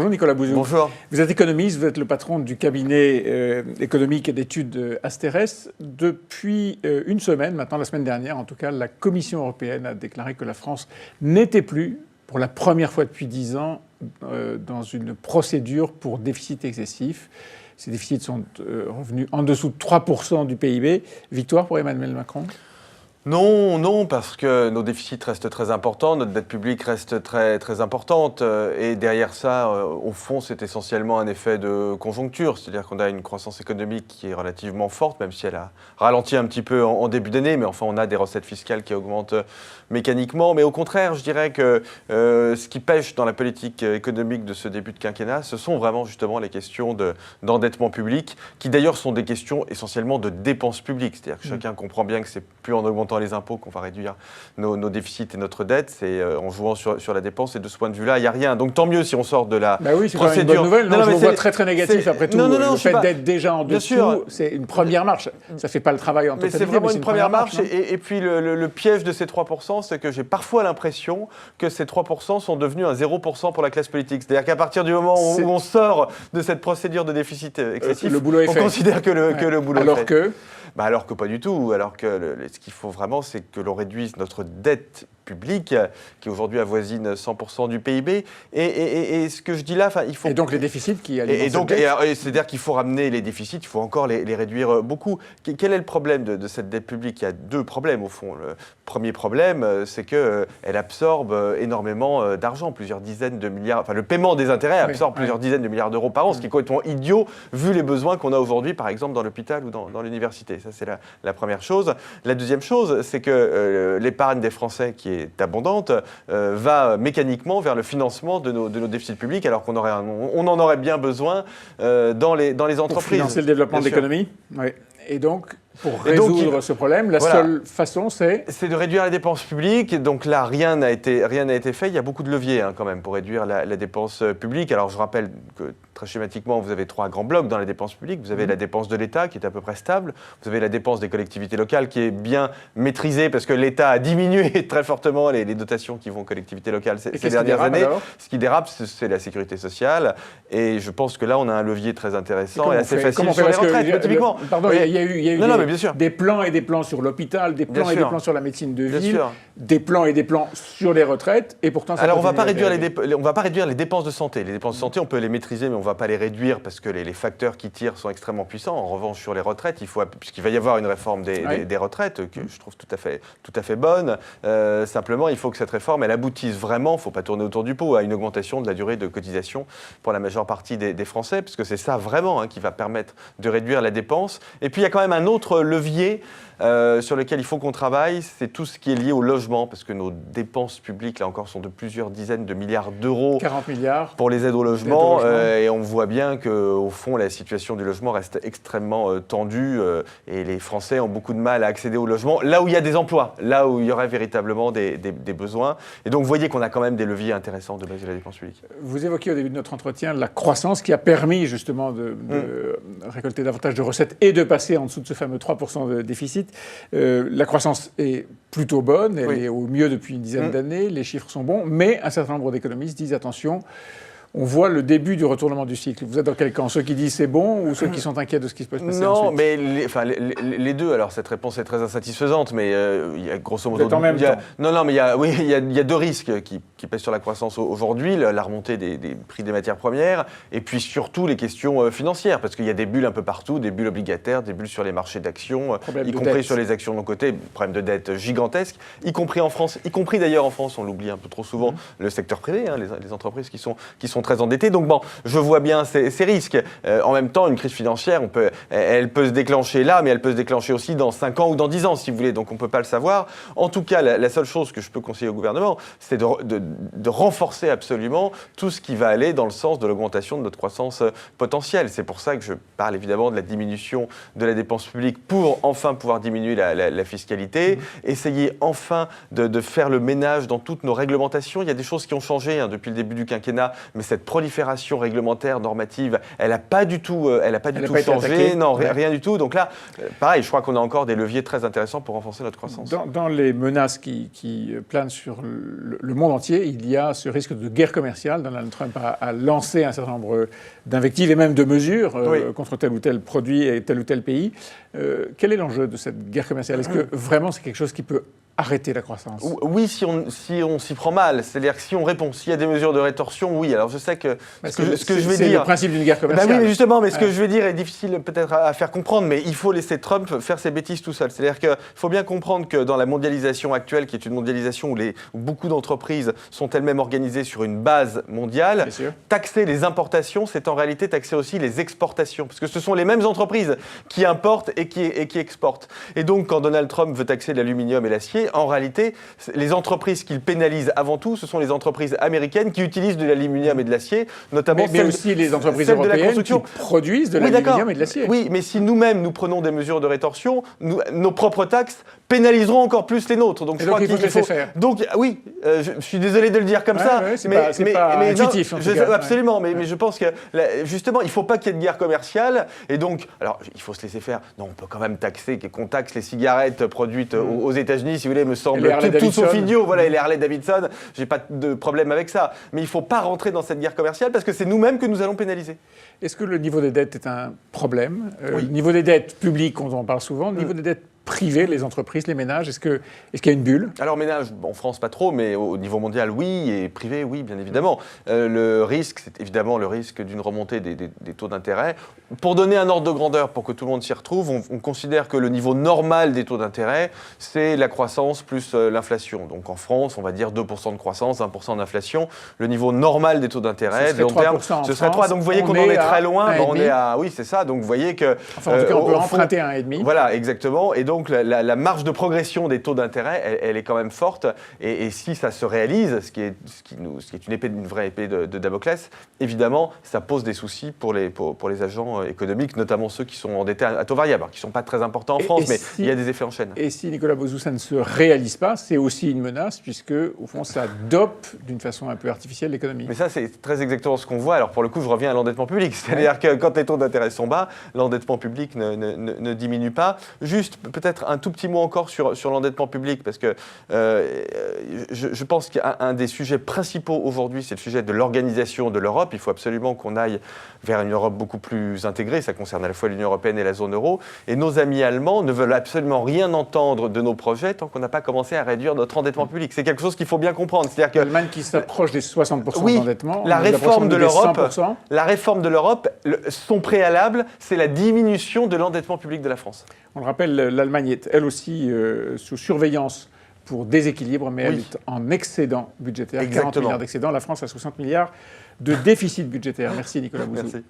Bonjour Nicolas Bouzou. Bonjour. Vous êtes économiste, vous êtes le patron du cabinet économique et d'études Asterès. Depuis une semaine, maintenant la semaine dernière en tout cas, la Commission européenne a déclaré que la France n'était plus, pour la première fois depuis 10 ans, dans une procédure pour déficit excessif. Ces déficits sont revenus en dessous de 3% du PIB. Victoire pour Emmanuel Macron ? Non, parce que nos déficits restent très importants, notre dette publique reste très, très importante. Et derrière ça, au fond, c'est essentiellement un effet de conjoncture. C'est-à-dire qu'on a une croissance économique qui est relativement forte, même si elle a ralenti un petit peu en début d'année. Mais enfin, on a des recettes fiscales qui augmentent mécaniquement. Mais au contraire, je dirais que ce qui pêche dans la politique économique de ce début de quinquennat, ce sont vraiment justement les questions d'endettement public, qui d'ailleurs sont des questions essentiellement de dépenses publiques. C'est-à-dire que chacun comprend bien que c'est plus en augmentant les impôts qu'on va réduire nos déficits et notre dette, c'est en jouant sur la dépense, et de ce point de vue-là, il n'y a rien. Donc tant mieux si on sort de la oui, c'est procédure. Une bonne nouvelle. Non, je vous vois très très négatif après tout. Le fait d'être déjà en dessous, c'est une première marche. Ça ne fait pas le travail en totalité, mais c'est vraiment une première marche. Hein. Et puis le piège de ces 3%, c'est que j'ai parfois l'impression que ces 3% sont devenus un 0% pour la classe politique. C'est-à-dire qu'à partir du moment où on sort de cette procédure de déficit excessif, le boulot est fait. On considère que le boulot est fait. Alors que pas du tout. Alors que ce qu'il faut vraiment, c'est que l'on réduise notre dette publique, qui aujourd'hui avoisine 100% du PIB. Et ce que je dis là, il faut... Et donc les déficits qui alimentent c'est-à-dire qu'il faut ramener les déficits, il faut encore les réduire beaucoup. Quel est le problème de cette dette publique ? Il y a deux problèmes au fond. Le premier problème, c'est qu'elle absorbe énormément d'argent, plusieurs dizaines de milliards... Enfin, le paiement des intérêts absorbe plusieurs dizaines de milliards d'euros par an, ce qui est complètement idiot, vu les besoins qu'on a aujourd'hui, par exemple, dans l'hôpital ou dans l'université. Ça, c'est la première chose. La deuxième chose, c'est que l'épargne des Français, qui est abondante, va mécaniquement vers le financement de nos déficits publics, alors qu'on en aurait bien besoin dans les entreprises. Pour financer le développement de l'économie. Oui. Et donc, pour résoudre ce problème, la seule façon, c'est de réduire les dépenses publiques. Donc là, rien n'a été fait. Il y a beaucoup de leviers quand même pour réduire la dépense publique. Alors je rappelle que très schématiquement, vous avez 3 grands blocs dans la dépense publique. Vous avez la dépense de l'État qui est à peu près stable. Vous avez la dépense des collectivités locales qui est bien maîtrisée parce que l'État a diminué très fortement les dotations qui vont aux collectivités locales ces dernières années. Ce qui dérape, c'est la sécurité sociale. Et je pense que là, on a un levier très intéressant et assez facile sur les retraites. Typiquement. Pardon, il y a eu des plans et des plans sur l'hôpital, des plans et des plans sur la médecine de ville, des plans et des plans sur les retraites, et pourtant ça. Alors on va pas réduire les dépenses de santé. Les dépenses de santé, on peut les maîtriser, mais on va pas les réduire parce que les facteurs qui tirent sont extrêmement puissants. En revanche, sur les retraites, puisqu'il va y avoir une réforme des retraites que je trouve tout à fait bonne. Simplement, il faut que cette réforme elle aboutisse vraiment. Il ne faut pas tourner autour du pot à une augmentation de la durée de cotisation pour la majeure partie des Français, parce que c'est ça vraiment qui va permettre de réduire la dépense. Et puis il y a quand même un autre levier sur lequel il faut qu'on travaille, c'est tout ce qui est lié au logement, parce que nos dépenses publiques, là encore, sont de plusieurs dizaines de milliards d'euros. 40 milliards. Pour les aides au logement. Et on voit bien qu'au fond, la situation du logement reste extrêmement tendue et les Français ont beaucoup de mal à accéder au logement, là où il y a des emplois, là où il y aurait véritablement des besoins. Et donc, vous voyez qu'on a quand même des leviers intéressants de baisser la dépense publique. Vous évoquiez au début de notre entretien la croissance qui a permis justement de récolter davantage de recettes et de passer en dessous de ce fameux 3% de déficit. La croissance est plutôt bonne, elle est au mieux depuis une dizaine d'années, les chiffres sont bons, mais un certain nombre d'économistes disent attention, on voit le début du retournement du cycle. Vous êtes dans quel camp ? Ceux qui disent c'est bon ou ceux qui sont inquiets de ce qui peut se passer ensuite ? Non, mais les deux. Alors cette réponse est très insatisfaisante, mais il y a grosso modo... Vous êtes en même temps. Non, mais il y a deux risques qui pèsent sur la croissance aujourd'hui, la remontée des prix des matières premières, et puis surtout les questions financières, parce qu'il y a des bulles un peu partout, des bulles obligataires, des bulles sur les marchés d'actions, y compris sur les actions non cotées, problème de dette gigantesque, y compris en France, y compris d'ailleurs en France, on l'oublie un peu trop souvent, le secteur privé, les entreprises qui sont très endettés. Donc bon, je vois bien ces risques. En même temps, une crise financière, elle peut se déclencher là, mais elle peut se déclencher aussi dans 5 ans ou dans 10 ans, si vous voulez. Donc on ne peut pas le savoir. En tout cas, la seule chose que je peux conseiller au gouvernement, c'est de renforcer absolument tout ce qui va aller dans le sens de l'augmentation de notre croissance potentielle. C'est pour ça que je parle évidemment de la diminution de la dépense publique pour enfin pouvoir diminuer la fiscalité, essayer enfin de faire le ménage dans toutes nos réglementations. Il y a des choses qui ont changé depuis le début du quinquennat, mais cette prolifération réglementaire, normative, elle n'a pas du tout changé. Non, rien du tout. Donc là, pareil, je crois qu'on a encore des leviers très intéressants pour renforcer notre croissance. Dans les menaces qui planent sur le monde entier, côté, il y a ce risque de guerre commerciale. Donald Trump a lancé un certain nombre d'invectives et même de mesures contre tel ou tel produit et tel ou tel pays. Quel est l'enjeu de cette guerre commerciale? Est-ce que vraiment c'est quelque chose qui peut arrêter la croissance? Oui, si on s'y prend mal. C'est-à-dire que si on répond, s'il y a des mesures de rétorsion, oui. Alors je sais que ce que je vais dire... C'est le principe d'une guerre commerciale. Oui, mais justement, ce que je vais dire est difficile peut-être à faire comprendre, mais il faut laisser Trump faire ses bêtises tout seul. C'est-à-dire qu'il faut bien comprendre que dans la mondialisation actuelle, qui est une mondialisation où beaucoup d'entreprises sont elles-mêmes organisées sur une base mondiale, taxer les importations, c'est en réalité taxer aussi les exportations. Parce que ce sont les mêmes entreprises qui importent et qui exportent. Et donc, quand Donald Trump veut taxer l'aluminium et l'acier, en réalité, les entreprises qu'il pénalise avant tout, ce sont les entreprises américaines qui utilisent de l'aluminium et de l'acier, notamment mais aussi les entreprises européennes qui produisent de l'aluminium et de l'acier. Oui, mais si nous-mêmes, nous prenons des mesures de rétorsion, nos propres taxes pénaliseront encore plus les nôtres. Donc, je crois qu'il faut laisser faire. Donc, oui, je suis désolé de le dire comme ça. C'est pas intuitif, en tout cas. Absolument, mais je pense que, justement, il ne faut pas qu'il y ait de guerre commerciale. Et donc, alors, il faut se laisser faire. Non, on peut quand même qu'on taxe les cigarettes produites aux États-Unis, si vous voulez, me semble tout sauf idiot. Voilà, et les Harley Davidson, j'ai pas de problème avec ça. Mais il ne faut pas rentrer dans cette guerre commerciale parce que c'est nous-mêmes que nous allons pénaliser. Est-ce que le niveau des dettes est un problème? Le niveau des dettes publiques, on en parle souvent. Le niveau des dettes privées, les entreprises, les ménages, est-ce qu'il y a une bulle? Alors ménages, en France pas trop, mais au niveau mondial oui, et privé oui, bien évidemment. Le risque, c'est évidemment le risque d'une remontée des taux d'intérêt. Pour donner un ordre de grandeur, pour que tout le monde s'y retrouve, on considère que le niveau normal des taux d'intérêt, c'est la croissance plus l'inflation. Donc en France, on va dire 2% de croissance, 1% d'inflation. Le niveau normal des taux d'intérêt, de long terme, ce serait 3. Donc vous voyez qu'on en est très loin. On est à, oui, c'est ça. Donc vous voyez que... Enfin, en tout cas, on peut emprunter à 1,5. Voilà, exactement. Et donc la marge de progression des taux d'intérêt, elle est quand même forte. Et si ça se réalise, ce qui est une vraie épée de Damoclès, évidemment, ça pose des soucis pour les agents économiques, notamment ceux qui sont endettés à taux variable, qui ne sont pas très importants en France, mais il y a des effets en chaîne. Et si, Nicolas Bozou, ça ne se réalise pas, c'est aussi une menace, puisque, au fond, ça dope d'une façon un peu artificielle l'économie. Mais ça, c'est très exactement ce qu'on voit. Alors, pour le coup, je reviens à l'endettement public. C'est-à-dire que quand les taux d'intérêt sont bas, l'endettement public ne diminue pas. Juste, peut-être un tout petit mot encore sur l'endettement public, parce que je pense qu'un des sujets principaux aujourd'hui, c'est le sujet de l'organisation de l'Europe. Il faut absolument qu'on aille vers une Europe beaucoup plus intégrée. Ça concerne à la fois l'Union européenne et la zone euro. Et nos amis allemands ne veulent absolument rien entendre de nos projets tant qu'on n'a pas commencé à réduire notre endettement public. C'est quelque chose qu'il faut bien comprendre. C'est-à-dire que l'Allemagne qui s'approche des 60% d'endettement, la réforme de l'Europe, son préalable, c'est la diminution de l'endettement public de la France. On le rappelle, l'Allemagne est elle aussi sous surveillance pour déséquilibre, mais elle est en excédent budgétaire, 40 milliards d'excédent. La France a 60 milliards de déficit budgétaire. Merci Nicolas Bozou. Merci.